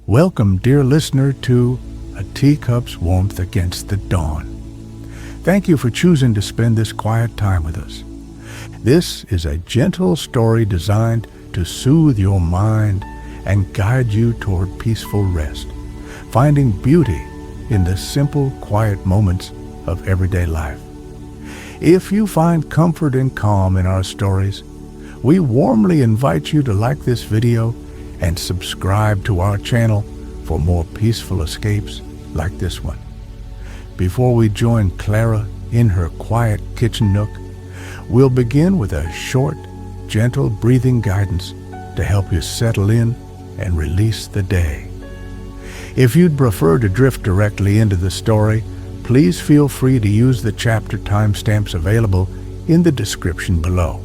Welcome, dear listener, to A Teacup's Warmth Against the Dawn. Thank you for choosing to spend this quiet time with us. This is a gentle story designed to soothe your mind and guide you toward peaceful rest, finding beauty in the simple, quiet moments of everyday life. If you find comfort and calm in our stories, we warmly invite you to like this video and subscribe to our channel for more peaceful escapes like this one. Before we join Clara in her quiet kitchen nook, we'll begin with a short, gentle breathing guidance to help you settle in and release the day. If you'd prefer to drift directly into the story, please feel free to use the chapter timestamps available in the description below.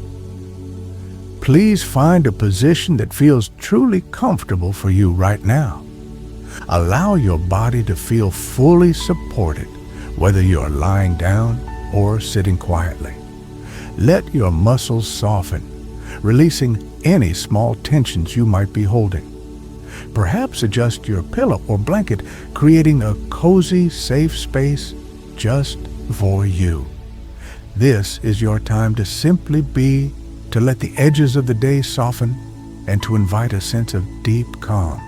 Please find a position that feels truly comfortable for you right now. Allow your body to feel fully supported, whether you're lying down or sitting quietly. Let your muscles soften, releasing any small tensions you might be holding. Perhaps adjust your pillow or blanket, creating a cozy, safe space just for you. This is your time to simply be, to let the edges of the day soften, and to invite a sense of deep calm.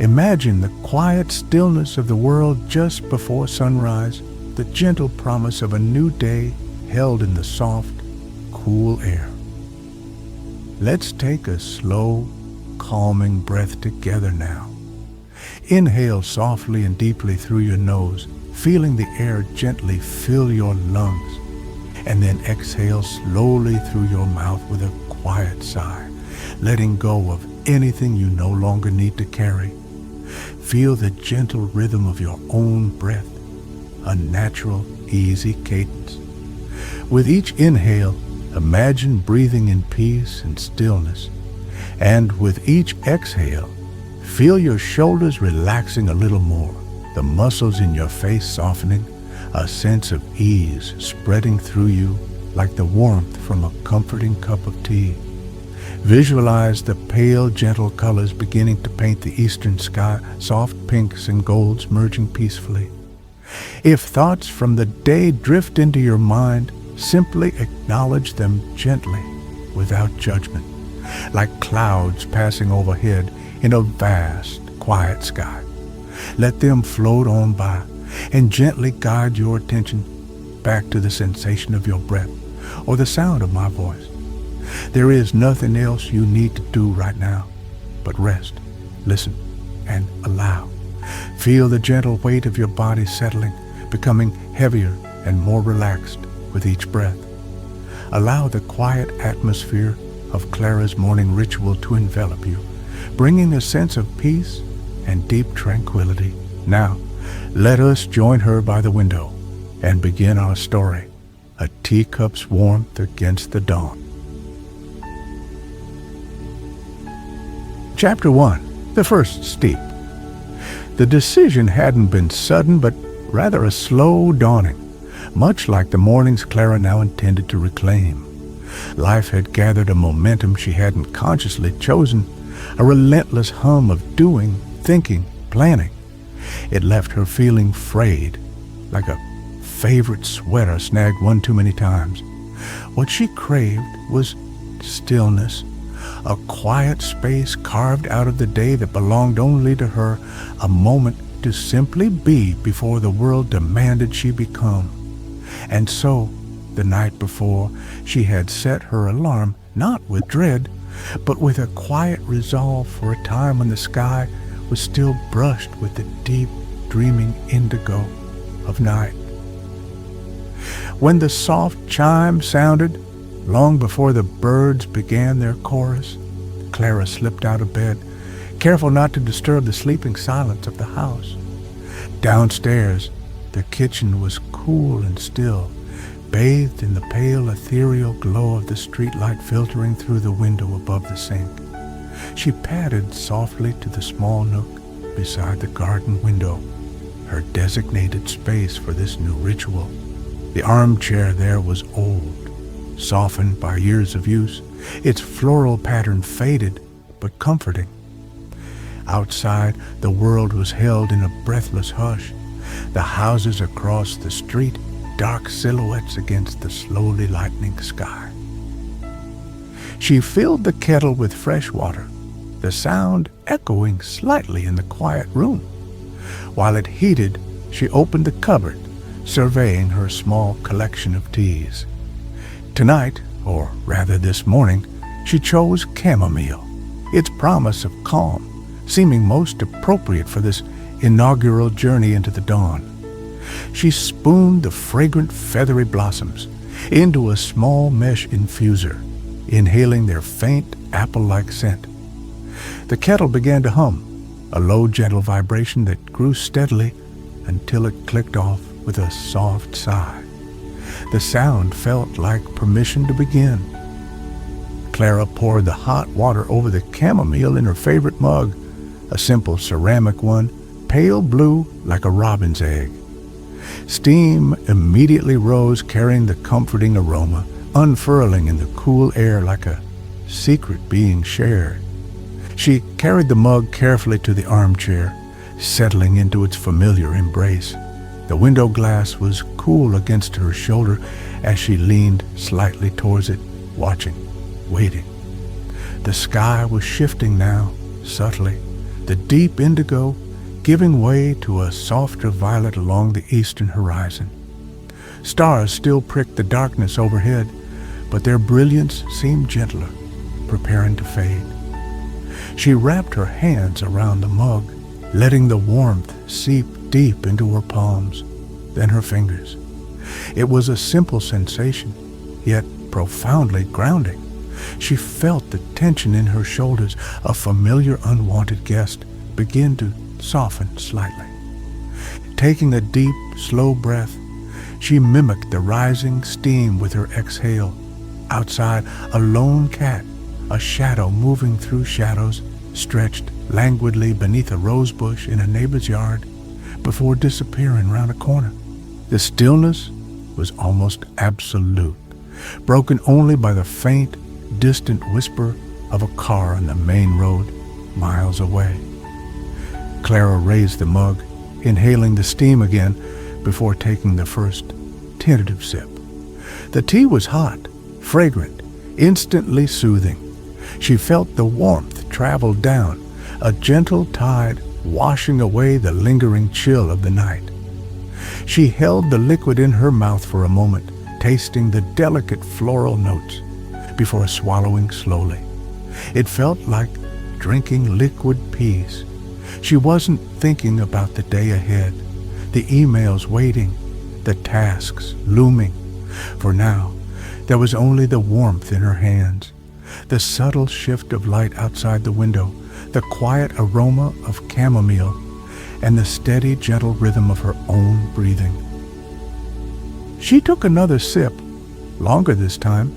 Imagine the quiet stillness of the world just before sunrise, the gentle promise of a new day held in the soft, cool air. Let's take a slow, calming breath together now. Inhale softly and deeply through your nose, feeling the air gently fill your lungs, and then exhale slowly through your mouth with a quiet sigh, letting go of anything you no longer need to carry. Feel the gentle rhythm of your own breath, a natural, easy cadence. With each inhale, imagine breathing in peace and stillness. And with each exhale, feel your shoulders relaxing a little more, the muscles in your face softening, a sense of ease spreading through you like the warmth from a comforting cup of tea. Visualize the pale, gentle colors beginning to paint the eastern sky, soft pinks and golds merging peacefully. If thoughts from the day drift into your mind, simply acknowledge them gently, without judgment, like clouds passing overhead in a vast, quiet sky. Let them float on by and gently guide your attention back to the sensation of your breath or the sound of my voice. There is nothing else you need to do right now but rest, listen, and allow. Feel the gentle weight of your body settling, becoming heavier and more relaxed with each breath. Allow the quiet atmosphere of Clara's morning ritual to envelop you, bringing a sense of peace and deep tranquility. Now, let us join her by the window and begin our story, A Teacup's Warmth Against the Dawn. Chapter 1, The First Steep. The decision hadn't been sudden, but rather a slow dawning, much like the mornings Clara now intended to reclaim. Life had gathered a momentum she hadn't consciously chosen, a relentless hum of doing, thinking, planning. It left her feeling frayed, like a favorite sweater snagged one too many times. What she craved was stillness, a quiet space carved out of the day that belonged only to her, a moment to simply be before the world demanded she become. And so, the night before, she had set her alarm, not with dread, but with a quiet resolve for a time when the sky was still brushed with the deep, dreaming indigo of night. When the soft chime sounded, long before the birds began their chorus, Clara slipped out of bed, careful not to disturb the sleeping silence of the house. Downstairs, the kitchen was cool and still, bathed in the pale ethereal glow of the streetlight filtering through the window above the sink. She padded softly to the small nook beside the garden window, her designated space for this new ritual. The armchair there was old, softened by years of use, its floral pattern faded but comforting. Outside, the world was held in a breathless hush. The houses across the street, dark silhouettes against the slowly lightening sky. She filled the kettle with fresh water, the sound echoing slightly in the quiet room. While it heated, she opened the cupboard, surveying her small collection of teas. Tonight, or rather this morning, she chose chamomile, its promise of calm seeming most appropriate for this inaugural journey into the dawn. She spooned the fragrant feathery blossoms into a small mesh infuser, inhaling their faint apple-like scent. The kettle began to hum, a low, gentle vibration that grew steadily until it clicked off with a soft sigh. The sound felt like permission to begin. Clara poured the hot water over the chamomile in her favorite mug, a simple ceramic one, pale blue like a robin's egg. Steam immediately rose, carrying the comforting aroma, unfurling in the cool air like a secret being shared. She carried the mug carefully to the armchair, settling into its familiar embrace. The window glass was cool against her shoulder as she leaned slightly towards it, watching, waiting. The sky was shifting now, subtly, the deep indigo giving way to a softer violet along the eastern horizon. Stars still pricked the darkness overhead, but their brilliance seemed gentler, preparing to fade. She wrapped her hands around the mug, letting the warmth seep deep into her palms, then her fingers. It was a simple sensation, yet profoundly grounding. She felt the tension in her shoulders, a familiar unwanted guest, begin to soften slightly. Taking a deep, slow breath, she mimicked the rising steam with her exhale. Outside, a lone cat, a shadow moving through shadows, stretched languidly beneath a rose bush in a neighbor's yard before disappearing round a corner. The stillness was almost absolute, broken only by the faint, distant whisper of a car on the main road miles away. Clara raised the mug, inhaling the steam again before taking the first tentative sip. The tea was hot, fragrant, instantly soothing. She felt the warmth travel down, a gentle tide washing away the lingering chill of the night. She held the liquid in her mouth for a moment, tasting the delicate floral notes before swallowing slowly. It felt like drinking liquid peace. She wasn't thinking about the day ahead, the emails waiting, the tasks looming. For now, there was only the warmth in her hands, the subtle shift of light outside the window, the quiet aroma of chamomile, and the steady, gentle rhythm of her own breathing. She took another sip, longer this time,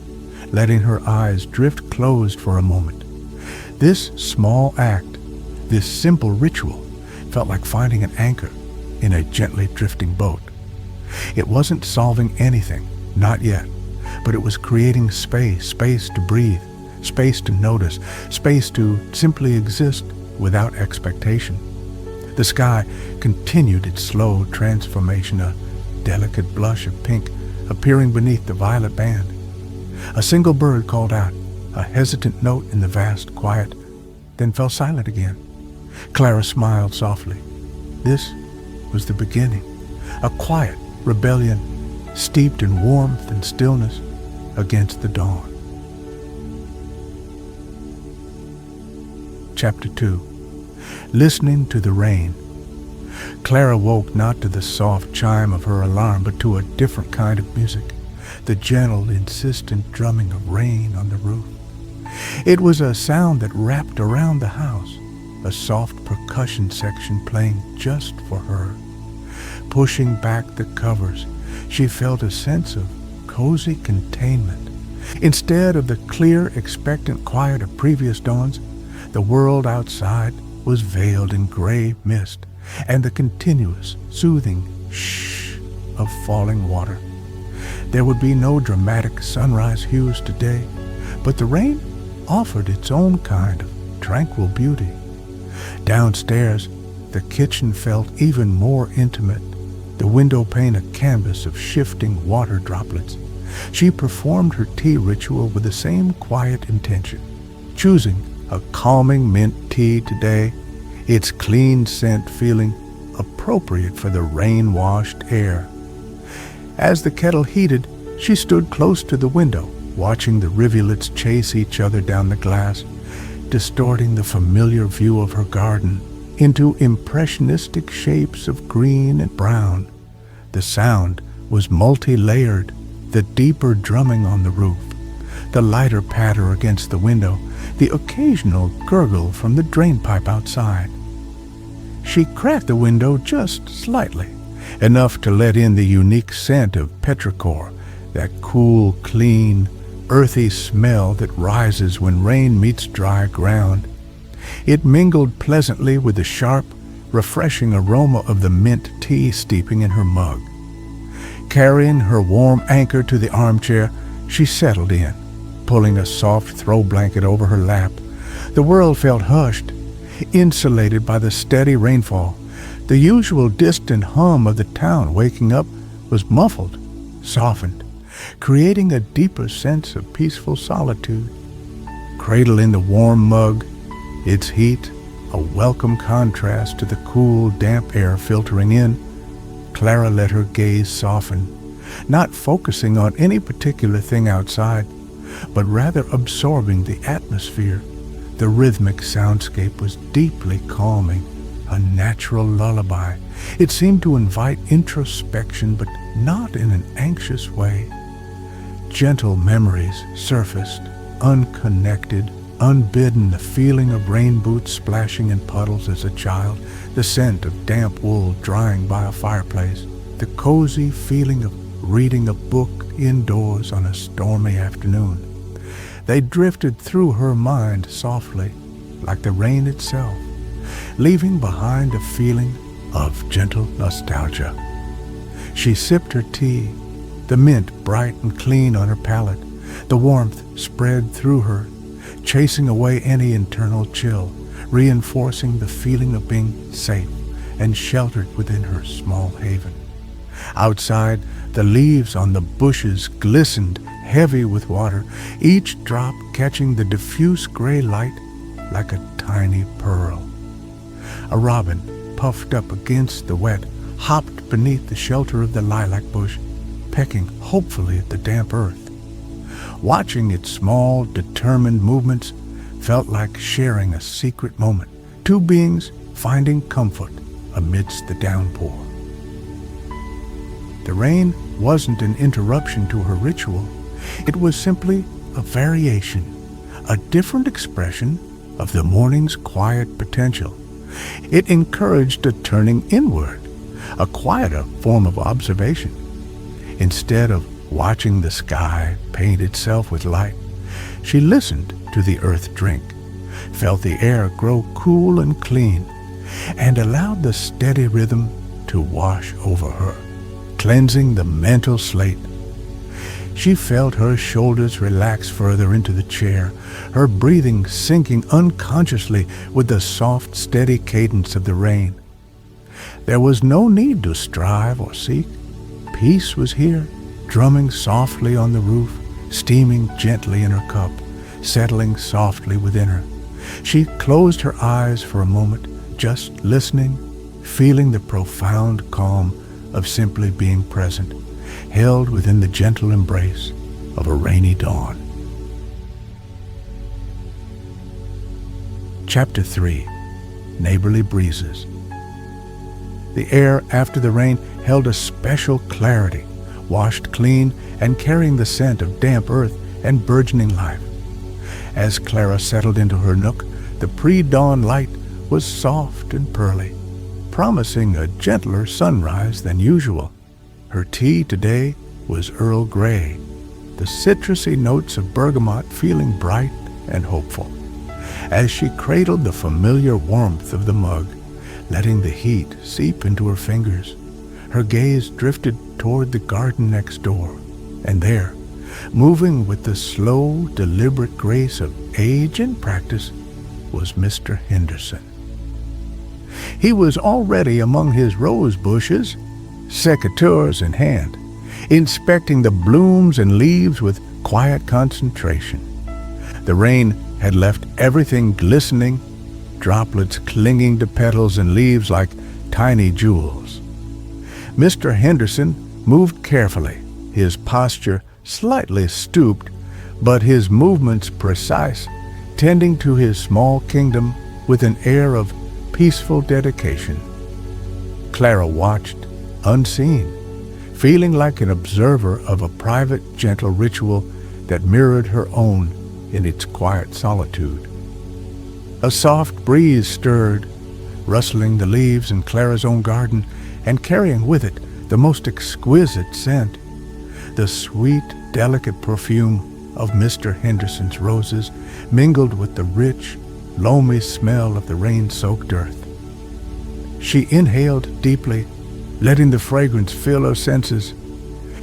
letting her eyes drift closed for a moment. This small act, this simple ritual, felt like finding an anchor in a gently drifting boat. It wasn't solving anything, not yet, but it was creating space to breathe, space to notice, space to simply exist without expectation. The sky continued its slow transformation, a delicate blush of pink appearing beneath the violet band. A single bird called out, a hesitant note in the vast quiet, then fell silent again. Clara smiled softly. This was the beginning, a quiet rebellion steeped in warmth and stillness against the dawn. Chapter 2. Listening to the rain. Clara woke not to the soft chime of her alarm, but to a different kind of music, the gentle, insistent drumming of rain on the roof. It was a sound that wrapped around the house, a soft percussion section playing just for her. Pushing back the covers, she felt a sense of cozy containment. Instead of the clear, expectant quiet of previous dawns, the world outside was veiled in gray mist and the continuous, soothing shh of falling water. There would be no dramatic sunrise hues today, but the rain offered its own kind of tranquil beauty. Downstairs, the kitchen felt even more intimate, the window pane a canvas of shifting water droplets. She performed her tea ritual with the same quiet intention, choosing a calming mint tea today, its clean scent feeling appropriate for the rain-washed air. As the kettle heated, she stood close to the window, watching the rivulets chase each other down the glass, distorting the familiar view of her garden into impressionistic shapes of green and brown. The sound was multi-layered, the deeper drumming on the roof, the lighter patter against the window, the occasional gurgle from the drainpipe outside. She cracked the window just slightly, enough to let in the unique scent of petrichor, that cool, clean, earthy smell that rises when rain meets dry ground. It mingled pleasantly with the sharp, refreshing aroma of the mint tea steeping in her mug. Carrying her warm anchor to the armchair, she settled in, pulling a soft throw blanket over her lap. The world felt hushed, insulated by the steady rainfall. The usual distant hum of the town waking up was muffled, softened, creating a deeper sense of peaceful solitude. Cradled in the warm mug, its heat a welcome contrast to the cool, damp air filtering in, Clara let her gaze soften, not focusing on any particular thing outside, but rather absorbing the atmosphere. The rhythmic soundscape was deeply calming, a natural lullaby. It seemed to invite introspection, but not in an anxious way. Gentle memories surfaced, unconnected, unbidden, the feeling of rain boots splashing in puddles as a child, the scent of damp wool drying by a fireplace, the cozy feeling of reading a book indoors on a stormy afternoon. They drifted through her mind softly, like the rain itself, leaving behind a feeling of gentle nostalgia. She sipped her tea, the mint bright and clean on her palate, the warmth spread through her, chasing away any internal chill, reinforcing the feeling of being safe and sheltered within her small haven. Outside, the leaves on the bushes glistened, heavy with water, each drop catching the diffuse gray light like a tiny pearl. A robin, puffed up against the wet, hopped beneath the shelter of the lilac bush, pecking hopefully at the damp earth. Watching its small, determined movements felt like sharing a secret moment, two beings finding comfort amidst the downpour. The rain wasn't an interruption to her ritual. It was simply a variation, a different expression of the morning's quiet potential. It encouraged a turning inward, a quieter form of observation. Instead of watching the sky paint itself with light, she listened to the earth drink, felt the air grow cool and clean, and allowed the steady rhythm to wash over her, cleansing the mental slate. She felt her shoulders relax further into the chair, her breathing sinking unconsciously with the soft, steady cadence of the rain. There was no need to strive or seek. Peace was here, drumming softly on the roof, steaming gently in her cup, settling softly within her. She closed her eyes for a moment, just listening, feeling the profound calm of simply being present, held within the gentle embrace of a rainy dawn. Chapter 3. Neighborly Breezes. The air after the rain held a special clarity, washed clean and carrying the scent of damp earth and burgeoning life. As Clara settled into her nook, the pre-dawn light was soft and pearly, promising a gentler sunrise than usual. Her tea today was Earl Grey, the citrusy notes of bergamot feeling bright and hopeful. As she cradled the familiar warmth of the mug, letting the heat seep into her fingers, her gaze drifted toward the garden next door, and there, moving with the slow, deliberate grace of age and practice, was Mr. Henderson. He was already among his rose bushes, secateurs in hand, inspecting the blooms and leaves with quiet concentration. The rain had left everything glistening, droplets clinging to petals and leaves like tiny jewels. Mr. Henderson moved carefully, his posture slightly stooped, but his movements precise, tending to his small kingdom with an air of peaceful dedication. Clara watched, unseen, feeling like an observer of a private, gentle ritual that mirrored her own in its quiet solitude. A soft breeze stirred, rustling the leaves in Clara's own garden and carrying with it the most exquisite scent, the sweet, delicate perfume of Mr. Henderson's roses mingled with the rich, loamy smell of the rain-soaked earth. She inhaled deeply, letting the fragrance fill her senses.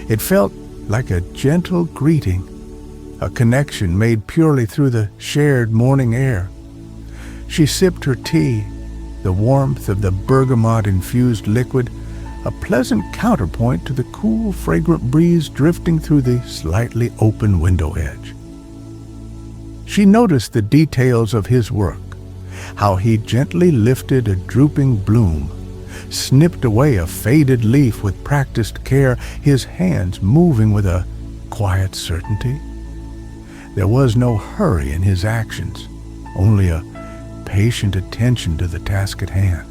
It felt like a gentle greeting, a connection made purely through the shared morning air. She sipped her tea, the warmth of the bergamot-infused liquid, a pleasant counterpoint to the cool, fragrant breeze drifting through the slightly open window edge. She noticed the details of his work, how he gently lifted a drooping bloom, snipped away a faded leaf with practiced care, his hands moving with a quiet certainty. There was no hurry in his actions, only a patient attention to the task at hand.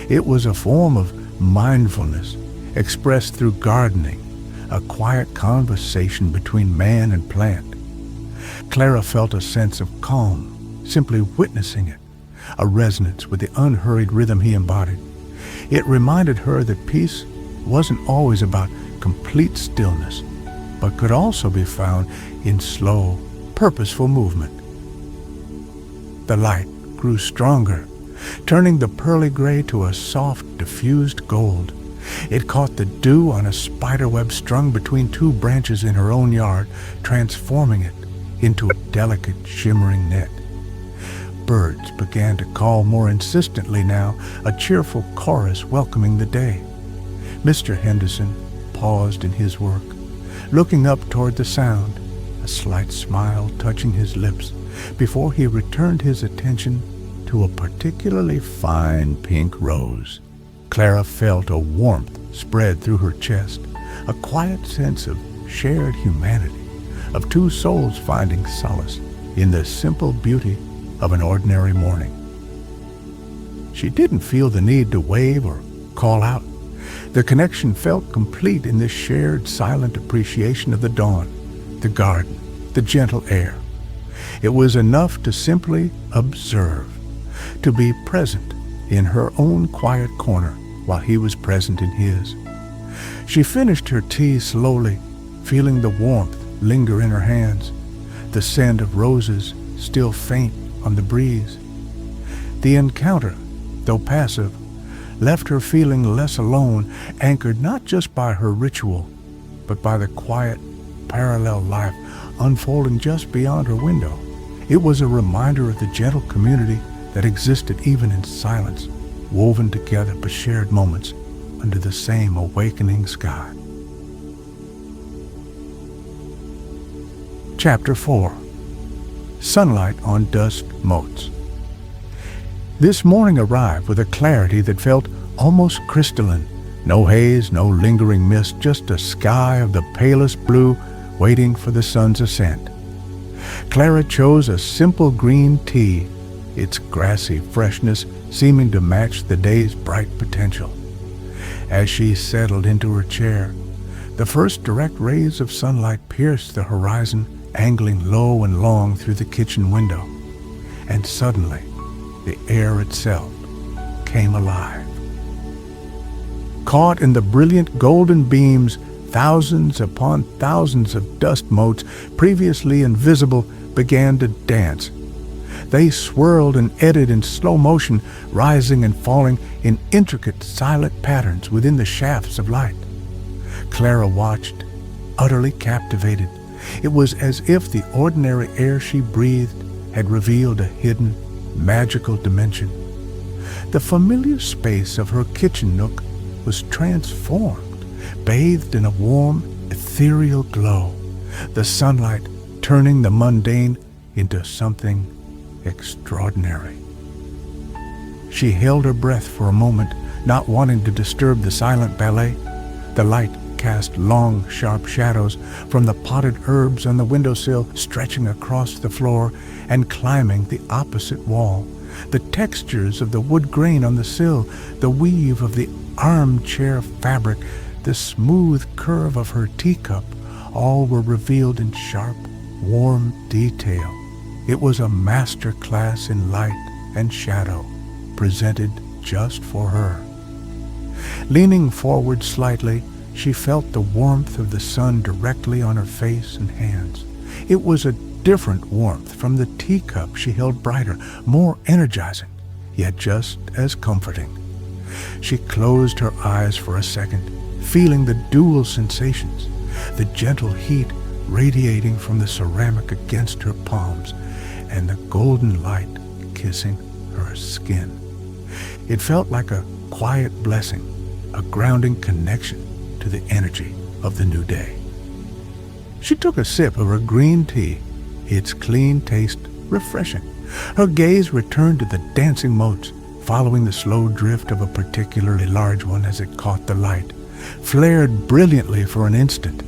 It was a form of mindfulness expressed through gardening, a quiet conversation between man and plant. Clara felt a sense of calm, simply witnessing it, a resonance with the unhurried rhythm he embodied. It reminded her that peace wasn't always about complete stillness, but could also be found in slow, purposeful movement. The light grew stronger, turning the pearly gray to a soft, diffused gold. It caught the dew on a spiderweb strung between two branches in her own yard, transforming it into a delicate, shimmering net. Birds began to call more insistently now, a cheerful chorus welcoming the day. Mr. Henderson paused in his work, looking up toward the sound, a slight smile touching his lips, before he returned his attention to a particularly fine pink rose. Clara felt a warmth spread through her chest, a quiet sense of shared humanity, of two souls finding solace in the simple beauty of an ordinary morning. She didn't feel the need to wave or call out. The connection felt complete in this shared silent appreciation of the dawn, the garden, the gentle air. It was enough to simply observe, to be present in her own quiet corner while he was present in his. She finished her tea slowly, feeling the warmth linger in her hands, the scent of roses still faint on the breeze. The encounter, though passive, left her feeling less alone, anchored not just by her ritual, but by the quiet, parallel life unfolding just beyond her window. It was a reminder of the gentle community that existed even in silence, woven together by shared moments under the same awakening sky. Chapter 4. Sunlight on Dusk Motes. This morning arrived with a clarity that felt almost crystalline. No haze, no lingering mist, just a sky of the palest blue waiting for the sun's ascent. Clara chose a simple green tea, its grassy freshness seeming to match the day's bright potential. As she settled into her chair, the first direct rays of sunlight pierced the horizon, angling low and long through the kitchen window, and suddenly the air itself came alive. Caught in the brilliant golden beams, thousands upon thousands of dust motes, previously invisible, began to dance. They swirled and eddied in slow motion, rising and falling in intricate, silent patterns within the shafts of light. Clara watched, utterly captivated. It was as if the ordinary air she breathed had revealed a hidden, magical dimension. The familiar space of her kitchen nook was transformed, bathed in a warm, ethereal glow, the sunlight turning the mundane into something extraordinary. She held her breath for a moment, not wanting to disturb the silent ballet. The light cast long, sharp shadows from the potted herbs on the windowsill, stretching across the floor and climbing the opposite wall. The textures of the wood grain on the sill, the weave of the armchair fabric, the smooth curve of her teacup, all were revealed in sharp, warm detail. It was a master class in light and shadow, presented just for her. Leaning forward slightly, she felt the warmth of the sun directly on her face and hands. It was a different warmth from the teacup she held, brighter, more energizing, yet just as comforting. She closed her eyes for a second, feeling the dual sensations, the gentle heat radiating from the ceramic against her palms, and the golden light kissing her skin. It felt like a quiet blessing, a grounding connection to the energy of the new day. She took a sip of her green tea, its clean taste refreshing. Her gaze returned to the dancing motes, following the slow drift of a particularly large one as it caught the light, flared brilliantly for an instant,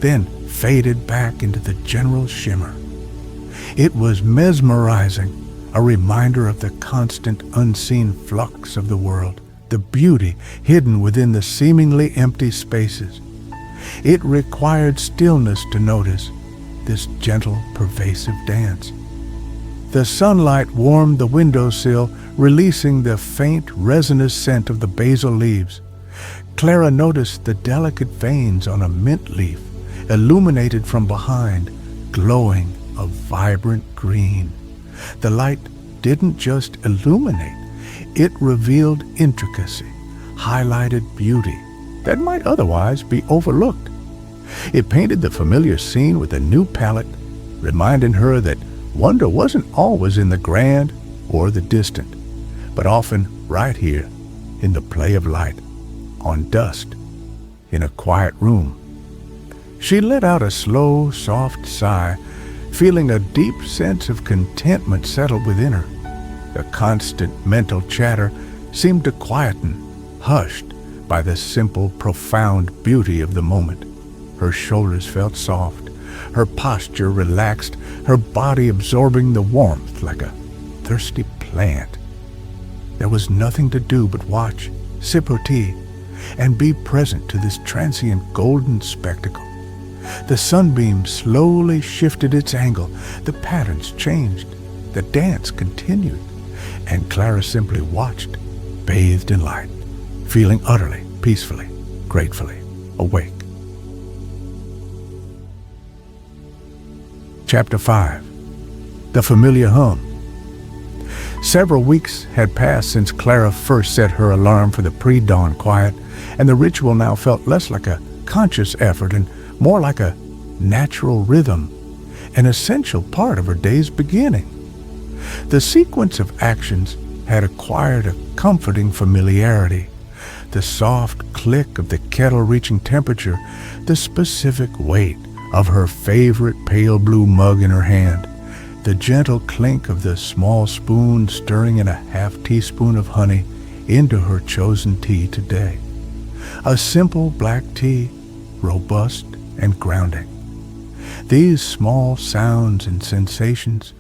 then faded back into the general shimmer. It was mesmerizing, a reminder of the constant unseen flux of the world, the beauty hidden within the seemingly empty spaces. It required stillness to notice this gentle, pervasive dance. The sunlight warmed the windowsill, releasing the faint, resinous scent of the basil leaves. Clara noticed the delicate veins on a mint leaf, illuminated from behind, glowing a vibrant green. The light didn't just illuminate, it revealed intricacy, highlighted beauty that might otherwise be overlooked. It painted the familiar scene with a new palette, reminding her that wonder wasn't always in the grand or the distant, but often right here in the play of light, on dust, in a quiet room. She let out a slow, soft sigh, feeling a deep sense of contentment settle within her. The constant mental chatter seemed to quieten, hushed by the simple, profound beauty of the moment. Her shoulders felt soft, her posture relaxed, her body absorbing the warmth like a thirsty plant. There was nothing to do but watch, sip her tea, and be present to this transient golden spectacle. The sunbeam slowly shifted its angle, the patterns changed, the dance continued, and Clara simply watched, bathed in light, feeling utterly, peacefully, gratefully awake. Chapter 5. The Familiar Hum. Several weeks had passed since Clara first set her alarm for the pre-dawn quiet, and the ritual now felt less like a conscious effort and more like a natural rhythm, an essential part of her day's beginning. The sequence of actions had acquired a comforting familiarity. The soft click of the kettle reaching temperature, the specific weight of her favorite pale blue mug in her hand, the gentle clink of the small spoon stirring in a half-teaspoon of honey into her chosen tea today. A simple black tea, robust and grounding. These small sounds and sensations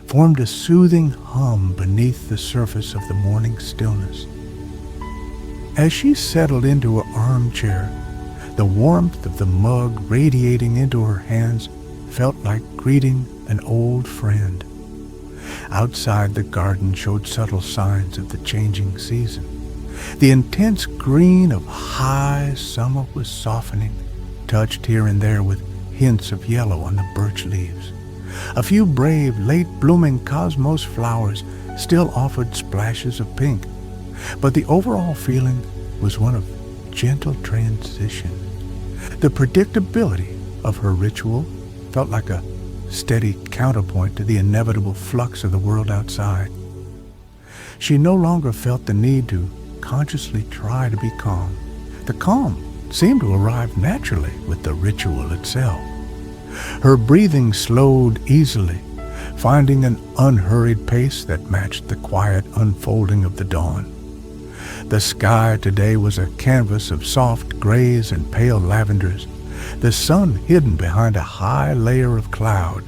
formed a soothing hum beneath the surface of the morning stillness. As she settled into her armchair, the warmth of the mug radiating into her hands felt like greeting an old friend. Outside, the garden showed subtle signs of the changing season. The intense green of high summer was softening, touched here and there with hints of yellow on the birch leaves. A few brave, late-blooming cosmos flowers still offered splashes of pink, but the overall feeling was one of gentle transition. The predictability of her ritual felt like a steady counterpoint to the inevitable flux of the world outside. She no longer felt the need to consciously try to be calm. The calm seemed to arrive naturally with the ritual itself. Her breathing slowed easily, finding an unhurried pace that matched the quiet unfolding of the dawn. The sky today was a canvas of soft grays and pale lavenders, the sun hidden behind a high layer of cloud,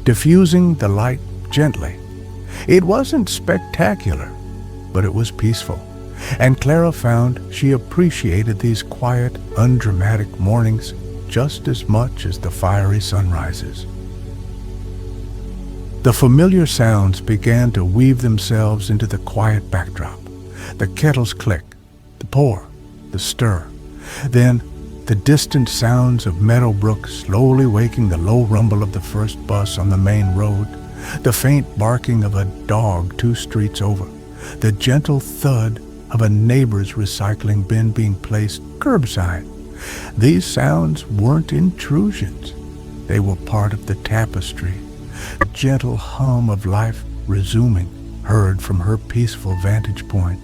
diffusing the light gently. It wasn't spectacular, but it was peaceful, and Clara found she appreciated these quiet, undramatic mornings just as much as the fiery sunrises. The familiar sounds began to weave themselves into the quiet backdrop. The kettle's click, the pour, the stir. Then the distant sounds of Meadowbrook slowly waking the low rumble of the first bus on the main road, the faint barking of a dog 2 streets over, the gentle thud of a neighbor's recycling bin being placed curbside. These sounds weren't intrusions. They were part of the tapestry, a gentle hum of life resuming, heard from her peaceful vantage point.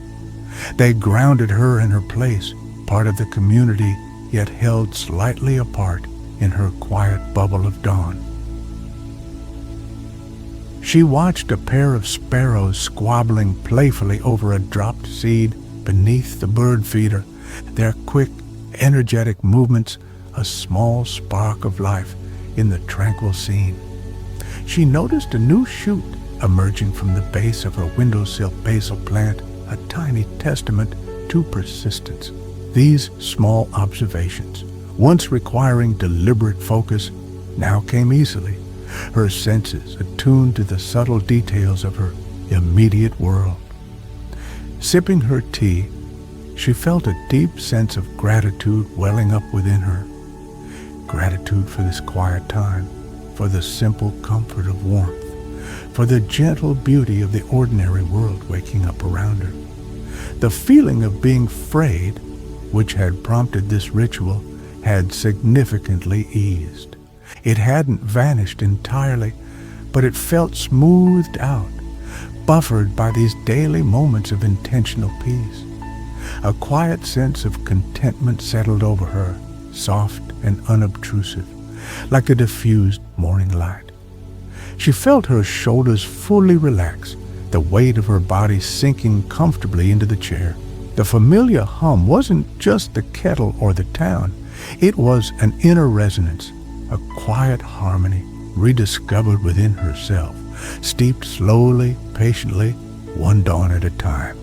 They grounded her in her place, part of the community, yet held slightly apart in her quiet bubble of dawn. She watched a pair of sparrows squabbling playfully over a dropped seed beneath the bird feeder, their quick, energetic movements a small spark of life in the tranquil scene. She noticed a new shoot emerging from the base of her windowsill basil plant, a tiny testament to persistence. These small observations, once requiring deliberate focus, now came easily, her senses attuned to the subtle details of her immediate world. Sipping her tea, she felt a deep sense of gratitude welling up within her. Gratitude for this quiet time, for the simple comfort of warmth, for the gentle beauty of the ordinary world waking up around her. The feeling of being frayed, which had prompted this ritual, had significantly eased. It hadn't vanished entirely, but it felt smoothed out, buffered by these daily moments of intentional peace. A quiet sense of contentment settled over her, soft and unobtrusive, like a diffused morning light. She felt her shoulders fully relax, the weight of her body sinking comfortably into the chair. The familiar hum wasn't just the kettle or the town. It was an inner resonance, a quiet harmony rediscovered within herself, steeped slowly, patiently, one dawn at a time.